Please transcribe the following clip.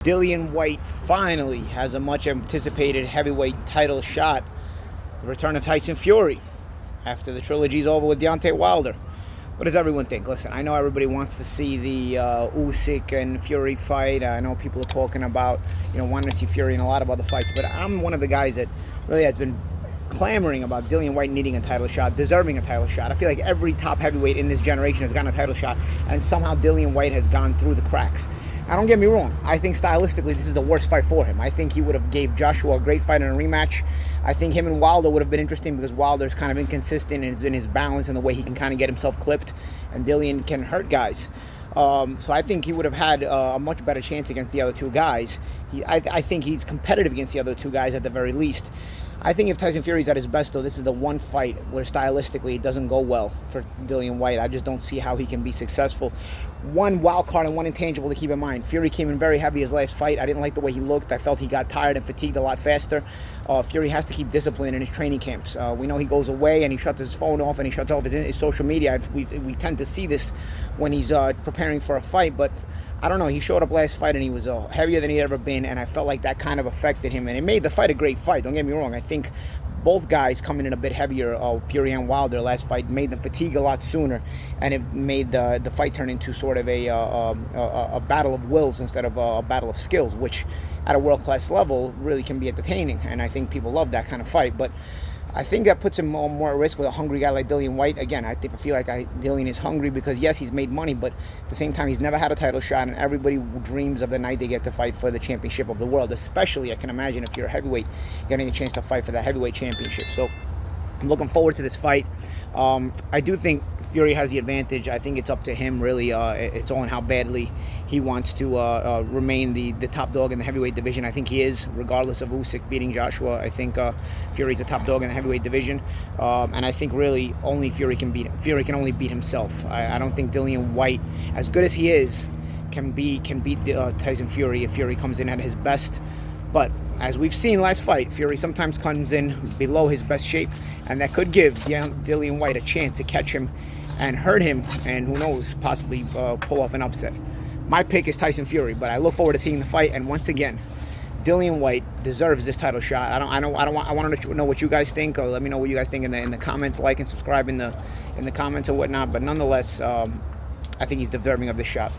Dillian Whyte finally has a much anticipated heavyweight title shot. The return of Tyson Fury after the trilogy's over with Deontay Wilder. What does everyone think? Listen, I know everybody wants to see the Usyk and Fury fight. I know people are talking about, wanting to see Fury in a lot of other fights, but I'm one of the guys that really has been clamoring about Dillian Whyte needing a title shot, deserving a title shot. I feel like every top heavyweight in this generation has gotten a title shot, and somehow Dillian Whyte has gone through the cracks. Now, don't get me wrong. I think stylistically this is the worst fight for him. I think he would have gave Joshua a great fight in a rematch. I think him and Wilder would have been interesting because Wilder's kind of inconsistent in his balance and the way he can kind of get himself clipped, and Dillian can hurt guys. So I think he would have had a much better chance against the other two guys. I think he's competitive against the other two guys at the very least. I think if Tyson Fury's at his best, though, this is the one fight where stylistically it doesn't go well for Dillian Whyte. I just don't see how he can be successful. One wild card and one intangible to keep in mind. Fury came in very heavy his last fight. I didn't like the way he looked. I felt he got tired and fatigued a lot faster. Fury has to keep discipline in his training camps. We know he goes away and he shuts his phone off and he shuts off his social media. We tend to see this when he's preparing for a fight, but I don't know, he showed up last fight and he was heavier than he'd ever been, and I felt like that kind of affected him, and it made the fight a great fight. Don't get me wrong. I think both guys coming in a bit heavier, Fury and Wilder, last fight made them fatigue a lot sooner, and it made the fight turn into sort of a battle of wills instead of a battle of skills, which at a world-class level really can be entertaining, and I think people love that kind of fight. But I think that puts him more at risk with a hungry guy like Dillian Whyte. Again, I feel like Dillian is hungry because, yes, he's made money, but at the same time, he's never had a title shot, and everybody dreams of the night they get to fight for the championship of the world, especially, I can imagine, if you're a heavyweight, getting a chance to fight for that heavyweight championship. So I'm looking forward to this fight. I do think Fury has the advantage. I think it's up to him, really. It's all in how badly he wants to remain the top dog in the heavyweight division. I think he is, regardless of Usyk beating Joshua. I think Fury's a top dog in the heavyweight division, and I think really only Fury can beat him. Fury can only beat himself. I don't think Dillian Whyte, as good as he is, can beat Tyson Fury if Fury comes in at his best. But as we've seen last fight, Fury sometimes comes in below his best shape, and that could give Dillian Whyte a chance to catch him and hurt him, and who knows, possibly pull off an upset. My pick is Tyson Fury, but I look forward to seeing the fight. And once again, Dillian Whyte deserves this title shot. I want to know what you guys think. Or let me know what you guys think in the comments. Like and subscribe in the comments or whatnot. But nonetheless, I think he's deserving of this shot.